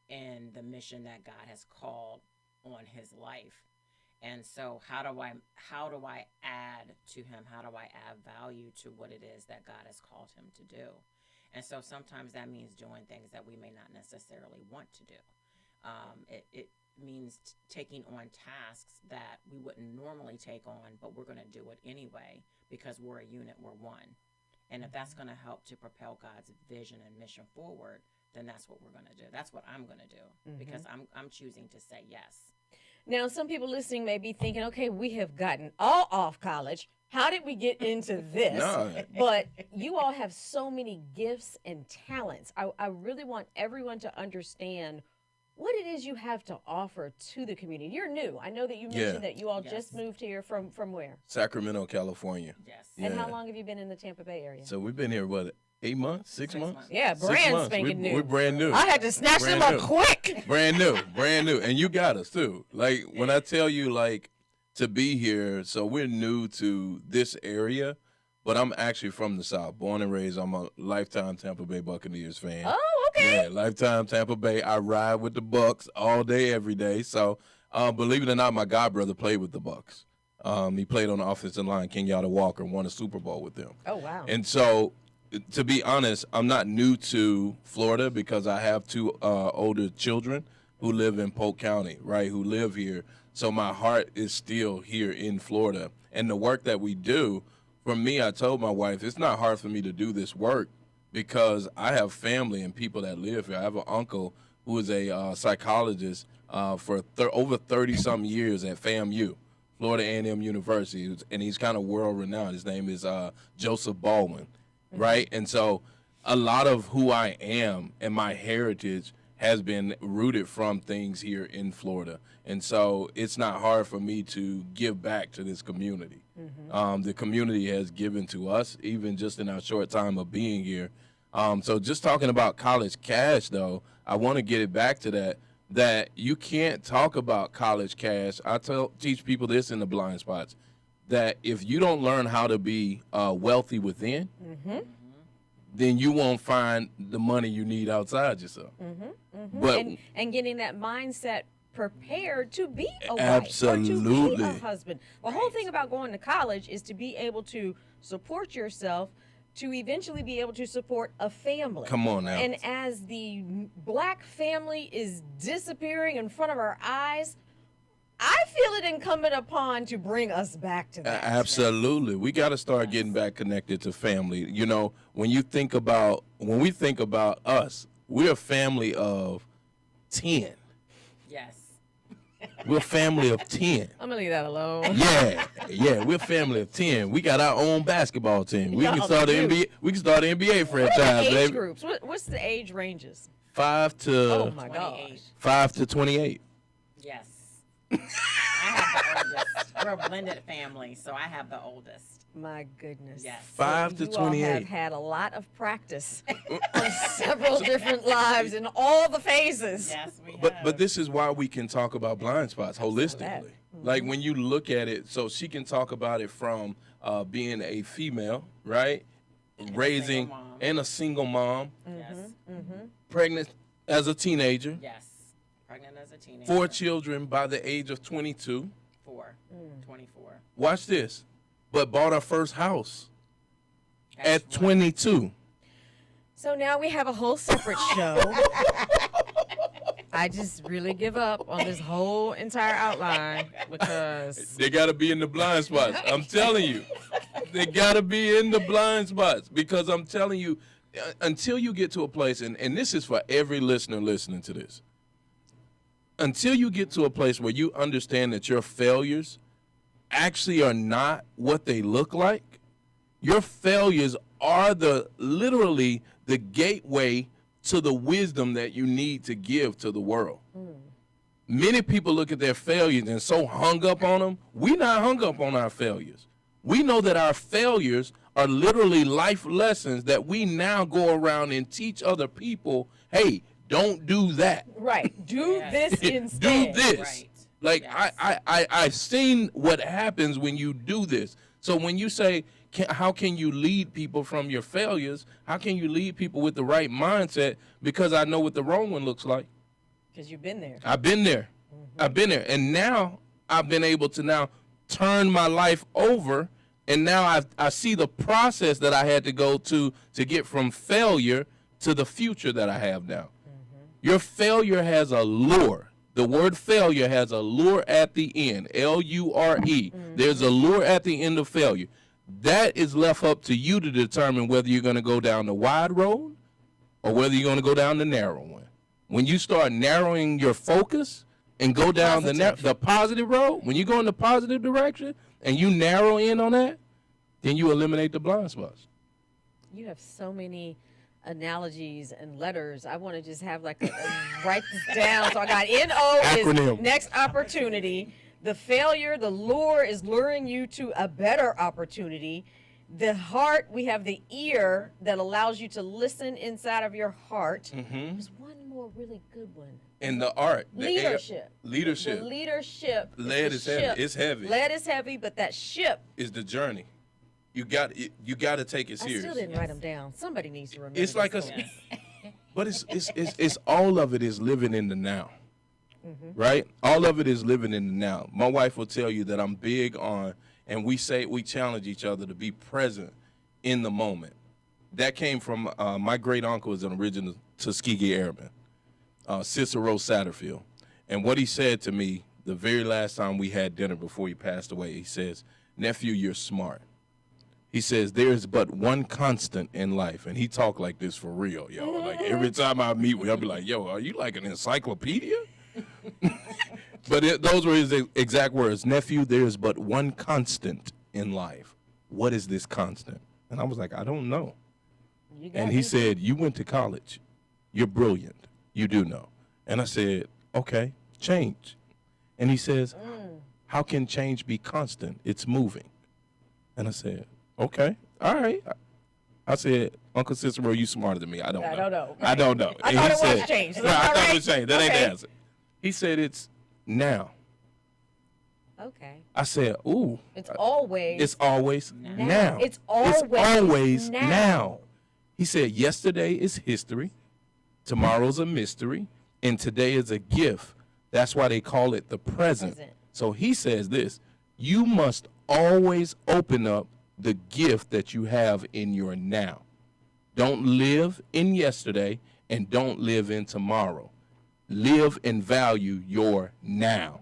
in the mission that God has called on his life? And so how do I add to him? How do I add value to what it is that God has called him to do? And so sometimes that means doing things that we may not necessarily want to do. It means taking on tasks that we wouldn't normally take on, but we're going to do it anyway because we're a unit, we're one. And if that's going to help to propel God's vision and mission forward, then that's what we're going to do. That's what I'm going to do because I'm choosing to say yes. Now, some people listening may be thinking, okay, we have gotten all off college. How did we get into this? No. But you all have so many gifts and talents. I really want everyone to understand what it is you have to offer to the community. You're new. I know that you mentioned that you all just moved here from where? Sacramento, California. Yes. And Yeah. how long have you been in the Tampa Bay area? So we've been here, what, 8 months, 6 months? Yeah, 6 brand months. spanking new. We're brand new. I had to snatch them Brand up new. quick. Brand new. And you got us too. Like when I tell you like to be here, so we're new to this area, but I'm actually from the South, born and raised. I'm a lifetime Tampa Bay Buccaneers fan. Oh, okay. Yeah, lifetime Tampa Bay. I ride with the Bucks all day, every day. So believe it or not, my godbrother played with the Bucks. He played on the offensive line. Kenyatta Walker won a Super Bowl with them. Oh, wow. And so, to be honest, I'm not new to Florida because I have 2 older children who live in Polk County, right, who live here. So my heart is still here in Florida. And the work that we do, for me, I told my wife, it's not hard for me to do this work because I have family and people that live here. I have an uncle who is a psychologist for over 30-something years at FAMU, Florida A&M University, and he's kind of world-renowned. His name is Joseph Baldwin, right? And so a lot of who I am and my heritage has been rooted from things here in Florida. And so it's not hard for me to give back to this community. The community has given to us, even just in our short time of being here. So just talking about college cash, though, I want to get it back to that you can't talk about college cash. I teach people this in the blind spots, that if you don't learn how to be wealthy within, then you won't find the money you need outside yourself. But and getting that mindset prepared to be a wife Absolutely. or to be a husband. The whole thing about going to college is to be able to support yourself, to eventually be able to support a family. Come on now. And as the black family is disappearing in front of our eyes, I feel it incumbent upon to bring us back to that. Absolutely. We got to start getting back connected to family. You know, when we think about us, we're a family of 10. Yes. We're a family of 10. I'm gonna leave that alone. Yeah, we're a family of 10. We got our own basketball team. We can Y'all start do. an NBA. We can start an NBA What are the franchise, age baby. groups? What's the age ranges? 5 to Oh my gosh. 5 to 28. Yes. I have the oldest. We're a blended family, so I have the oldest. My goodness. Yes. 5 to You all 28. have had a lot of practice on several different lives in all the phases. Yes, we have. But this is why we can talk about blind spots holistically, Like when you look at it, so she can talk about it from being a female, right? Raising and a single mom, Yes. pregnant as a teenager, Yes. Pregnant as a teenager. 4 children by the age of 22. 24. Watch this. But bought her first house at 22. So now we have a whole separate show. I just really give up on this whole entire outline because They got to be in the blind spots. I'm telling you. They got to be in the blind spots because I'm telling you, until you get to a place, and this is for every listener listening to this, until you get to a place where you understand that your failures actually are not what they look like, your failures are literally the gateway to the wisdom that you need to give to the world. Many people look at their failures and so hung up on them. We're not hung up on our failures. We know that our failures are literally life lessons that we now go around and teach other people, hey, don't do that. right, do this Do instead. this. Right. Like Yes. I've seen what happens when you do this. So when you say, how can you lead people from your failures? How can you lead people with the right mindset? Because I know what the wrong one looks like. Because you've been there. I've been there. I've been there. And now I've been able to now turn my life over. And now I see the process that I had to go to get from failure to the future that I have now. Your failure has a lure. The word failure has a lure at the end, L-U-R-E. There's a lure at the end of failure. That is left up to you to determine whether you're going to go down the wide road or whether you're going to go down the narrow one. When you start narrowing your focus and go down the positive road, when you go in the positive direction and you narrow in on that, then you eliminate the blind spots. You have so many analogies and letters. I want to just have like write this down. So I got N-O Acronym. is next opportunity. The failure, the lure is luring you to a better opportunity. The heart, we have the ear that allows you to listen inside of your heart. There's one more really good one. And the art. The Leadership. Leadership. The leadership. Lead is heavy. It's heavy. Lead is heavy, but that ship. Is the journey. You got to take it I serious. still didn't write them down. Somebody needs to remember. It's like this a, one. but it's all of it is living in the now, right? All of it is living in the now. My wife will tell you that I'm big on, and we challenge each other to be present in the moment. That came from my great uncle is an original Tuskegee Airman, Cicero Satterfield, and what he said to me the very last time we had dinner before he passed away, he says, "Nephew, you're smart." He says, there is but one constant in life. And he talked like this for real, yo. Like, every time I meet with him, I'll be like, yo, are you like an encyclopedia? But those were his exact words. Nephew, there is but one constant in life. What is this constant? And I was like, I don't know. And he said, you went to college. You're brilliant. You do know. And I said, okay, change. And he says, how can change be constant? It's moving. And I said, okay, all right. I said, Uncle Cicero, you smarter than me. I don't know. I don't know. I And thought he it was said, changed. No, I All thought right. it was changed. That ain't Okay. the answer. He said it's now. Okay. I said, ooh. It's always. It's always now. It's It's always always now. now. He said, yesterday is history, tomorrow's a mystery, and today is a gift. That's why they call it the present. So he says this, you must always open up the gift that you have in your now. Don't live in yesterday and don't live in tomorrow. Live and value your now.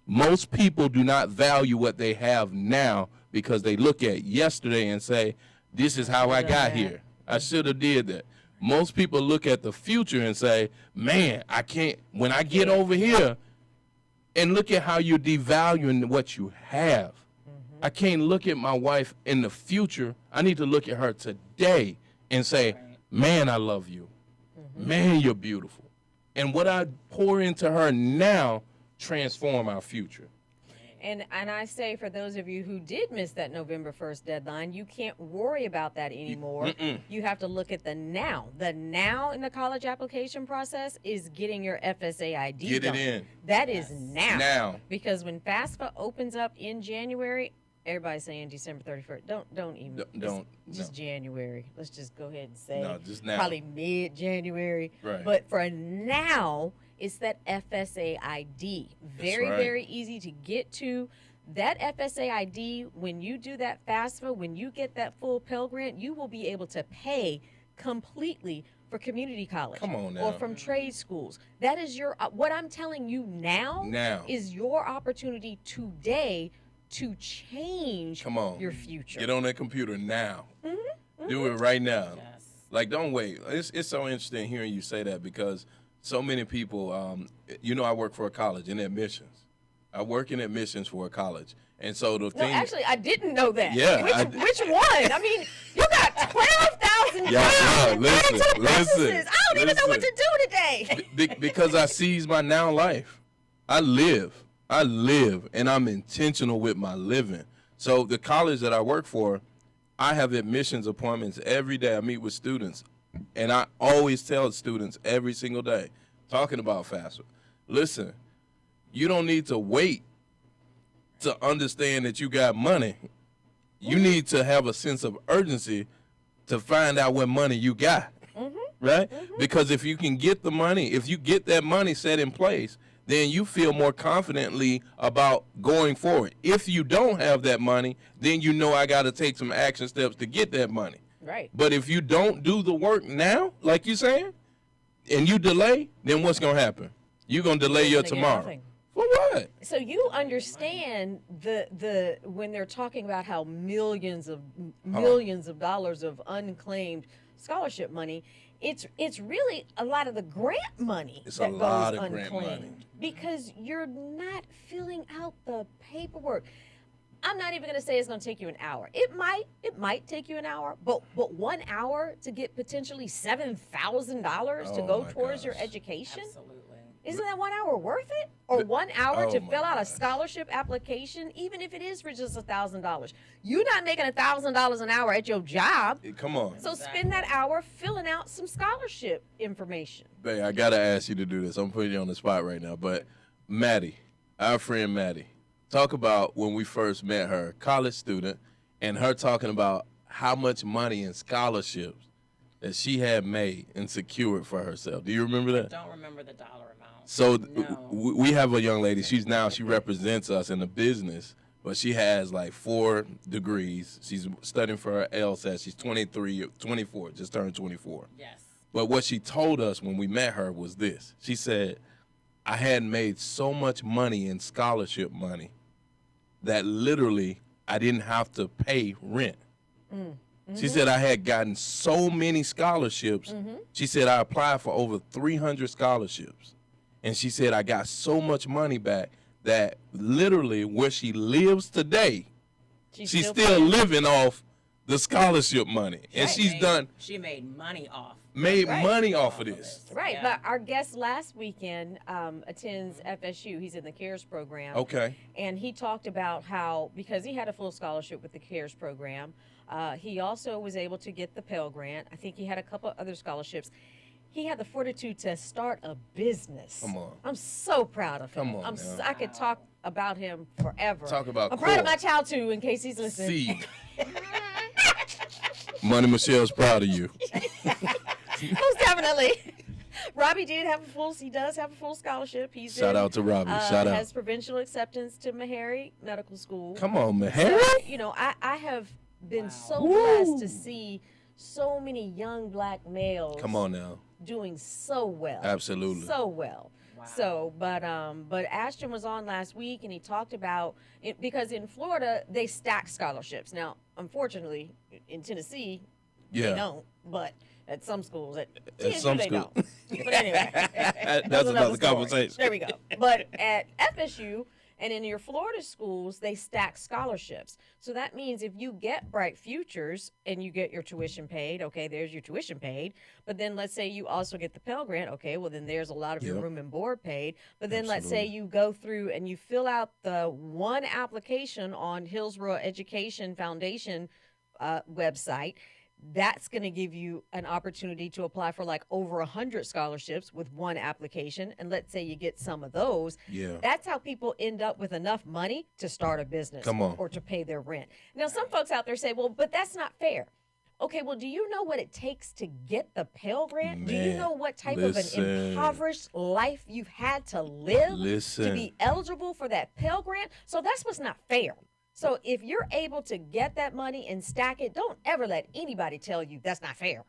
Most people do not value what they have now because they look at yesterday and say, this is how I got here. I should have did that. Most people look at the future and say, man, I can't, when I get over here, and look at how you're devaluing what you have. I can't look at my wife in the future. I need to look at her today and say, man, I love you. Man, you're beautiful. And what I pour into her now transform our future. And I say for those of you who did miss that November 1st deadline, you can't worry about that anymore. You have to look at the now. The now in the college application process is getting your FSA ID Get done. it in. That is now. Now. Because when FAFSA opens up in January, everybody's saying December 31st. Don't even. Just January. Let's just go ahead and say. No, just now. Probably mid-January. Right. But for now, it's that FSA ID. Very, right. very easy to get to. That FSA ID, when you do that FAFSA, when you get that full Pell Grant, you will be able to pay completely for community college. Come on now. Or from trade schools. That is your, what I'm telling you now is your opportunity today to change Come on. your future. Get on that computer now. Do it right now. Yes. Like, don't wait. It's so interesting hearing you say that because so many people, you know, I work for a college in admissions. I work in admissions for a college. And so the thing. No, actually, I didn't know that. Yeah. Which one? I mean, you got 12,000 Yeah, listen. I don't even know what to do today. Because I seize my now life. I live, and I'm intentional with my living. So the college that I work for, I have admissions appointments every day. I meet with students, and I always tell students every single day, talking about FAFSA, listen, you don't need to wait to understand that you got money. You need to have a sense of urgency to find out what money you got, right? Because if you can get the money, if you get that money set in place, then you feel more confidently about going forward. If you don't have that money, then you know I got to take some action steps to get that money. Right. But if you don't do the work now, like you're saying, and you delay, then what's going to happen? You're going to delay your tomorrow. Nothing. For what? So you understand the when they're talking about how millions of dollars of unclaimed scholarship money, it's really a lot of the grant money It's that a goes lot of unclaimed grant money. because you're not filling out the paperwork. I'm not even going to say it's going to take you an hour. It might take you an hour, but 1 hour to get potentially $7,000 to Oh go my towards your gosh. education. Absolutely. Isn't that 1 hour worth it? Or 1 hour to my fill out a gosh. scholarship application, even if it is for just $1,000? You're not making $1,000 an hour at your job. Come on. So spend that hour filling out some scholarship information. Babe, I got to ask you to do this. I'm putting you on the spot right now. But Maddie, our friend Maddie, talk about when we first met her, college student, and her talking about how much money in scholarships that she had made and secured for herself. Do you remember that? Don't remember the dollar amount. So No. we have a young lady. She represents us in the business, but she has like 4 degrees. She's studying for her LSAT. She's 24, just turned 24. Yes. But what she told us when we met her was this. She said, I had made so much money in scholarship money that literally I didn't have to pay rent. She said I had gotten so many scholarships. She said I applied for over 300 scholarships. And she said I got so much money back that literally where she lives today, she's still living off the scholarship money. And she's She made money off. money off of this. Right, Yeah. but our guest last weekend attends FSU. He's in the CARES program. Okay. And he talked about how, because he had a full scholarship with the CARES program, he also was able to get the Pell Grant. I think he had a couple other scholarships. He had the fortitude to start a business. Come on. I'm so proud of him. Come on now. I could talk about him forever. Talk about I'm proud of core. my child, too, in case he's listening. Seed. Money Michelle's proud of you. Most definitely. Robbie does have a full scholarship. He's Shout out to Robbie. Shout out. Has provincial acceptance to Meharry Medical School. Come on, man. Harry? You know, I have been so blessed to see so many young black males Come on now. doing so well. Absolutely. So well. So, but Ashton was on last week and he talked about it because in Florida they stack scholarships. Now, unfortunately, in Tennessee, they don't. But at some schools, at TSU, some they schools. don't. But anyway, That's another story. conversation. There we go. But at FSU And in your Florida schools, they stack scholarships. So that means if you get Bright Futures and you get your tuition paid, okay, there's your tuition paid. But then let's say you also get the Pell Grant, okay, well then there's a lot of your room and board paid. But then let's say you go through and you fill out the one application on Hillsborough Education Foundation website. That's going to give you an opportunity to apply for like over 100 scholarships with one application. And let's say you get some of those. Yeah. That's how people end up with enough money to start a business or to pay their rent. Now, some folks out there say, well, but that's not fair. Okay, well, do you know what it takes to get the Pell Grant? Do you know what type of an impoverished life you've had to live to be eligible for that Pell Grant? So that's what's not fair. So if you're able to get that money and stack it, don't ever let anybody tell you that's not fair.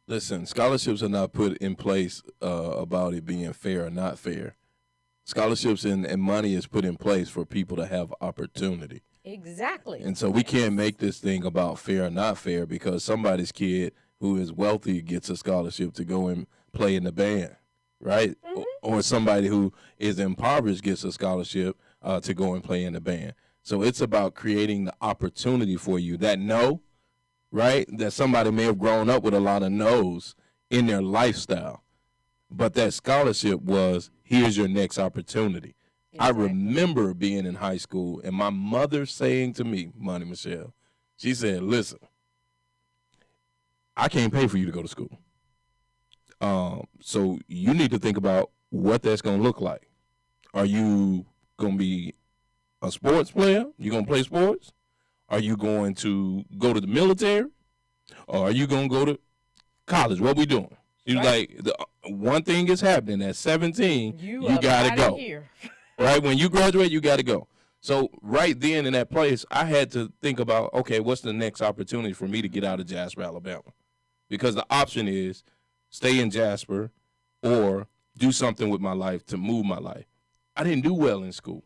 Listen, scholarships are not put in place about it being fair or not fair. Scholarships and money is put in place for people to have opportunity. Exactly. And so we can't make this thing about fair or not fair because somebody's kid who is wealthy gets a scholarship to go and play in the band, right? Mm-hmm. Or somebody who is impoverished gets a scholarship to go and play in the band. So it's about creating the opportunity for you. That no, right? That somebody may have grown up with a lot of no's in their lifestyle. But that scholarship was, here's your next opportunity. Exactly. I remember being in high school and my mother saying to me, Money Michelle, she said, listen, I can't pay for you to go to school. So you need to think about what that's going to look like. Are you going to be a sports player? You going to play sports? Are you going to go to the military? Or are you going to go to college? What we doing? She's like, one thing is happening at 17, you got to go. Right? When you graduate, you got to go. So right then in that place, I had to think about, okay, what's the next opportunity for me to get out of Jasper, Alabama? Because the option is stay in Jasper or do something with my life to move my life. I didn't do well in school.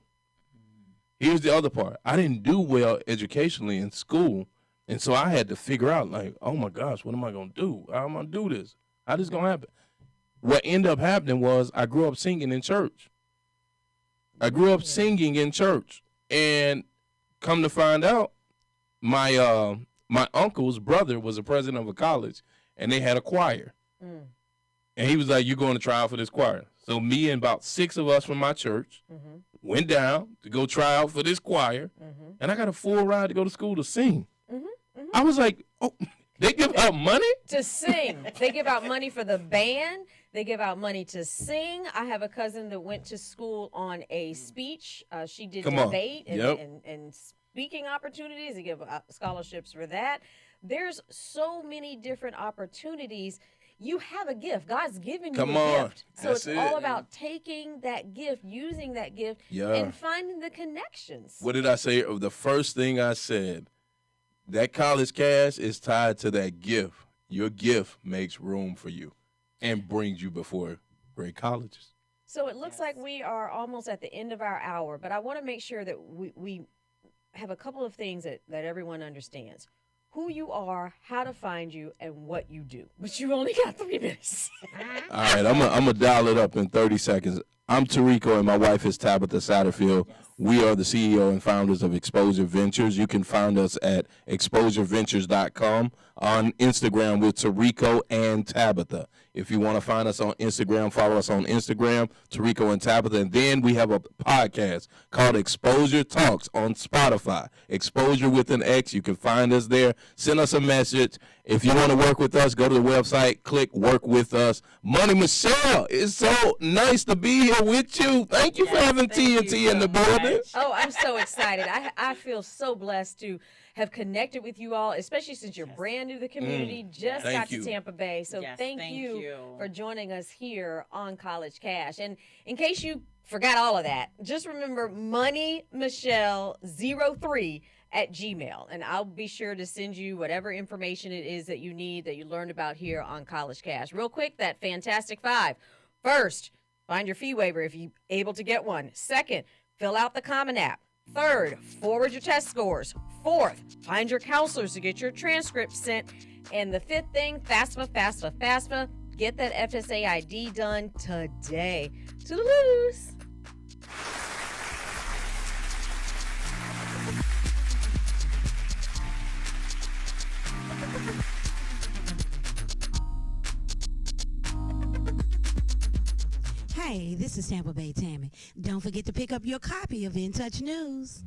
Here's the other part. I didn't do well educationally in school, and so I had to figure out, like, oh, my gosh, what am I going to do? How am I going to do this? How this going to happen? What ended up happening was I grew up singing in church. And come to find out, my uncle's brother was a president of a college, and they had a choir. And he was like, you're going to try out for this choir. So me and about 6 of us from my church went down to go try out for this choir, and I got a full ride to go to school to sing. I was like, oh, they give out money? To sing. They give out money for the band. They give out money to sing. I have a cousin that went to school on a speech. She did debate and speaking opportunities. They give scholarships for that. There's so many different opportunities. You have a gift. God's given you a gift. So it's all about taking that gift, using that gift, and finding the connections. What did I say? The first thing I said, that college cash is tied to that gift. Your gift makes room for you and brings you before great colleges. So it looks like we are almost at the end of our hour, but I want to make sure that we have a couple of things that everyone understands. Who you are, how to find you, and what you do. But you only got 3 minutes. All right, I'm gonna dial it up in 30 seconds. I'm Tarico, and my wife is Tabitha Satterfield. We are the CEO and founders of Exposure Ventures. You can find us at exposureventures.com. On Instagram, we're Tarico and Tabitha. If you want to find us on Instagram, follow us on Instagram, Tarico and Tabitha. And then we have a podcast called Exposure Talks on Spotify. Exposure with an X. You can find us there. Send us a message. If you want to work with us, go to the website, click Work With Us. Money Michelle, it's so nice to be here with you. Thank you for having TNT in the building. Oh, I'm so excited. I feel so blessed to have connected with you all, especially since you're brand new to the community, just got to Tampa Bay. So thank you for joining us here on College Cash. And in case you forgot all of that, just remember moneymichelle03@gmail. And I'll be sure to send you whatever information it is that you need that you learned about here on College Cash. Real quick, that Fantastic 5. First, find your fee waiver if you're able to get one. Second, fill out the Common App. Third, forward your test scores. Fourth, find your counselors to get your transcript sent. And the fifth thing, FAFSA. Get that FSA ID done today. Toodaloo! Hey, this is Tampa Bay Tammy. Don't forget to pick up your copy of In Touch News.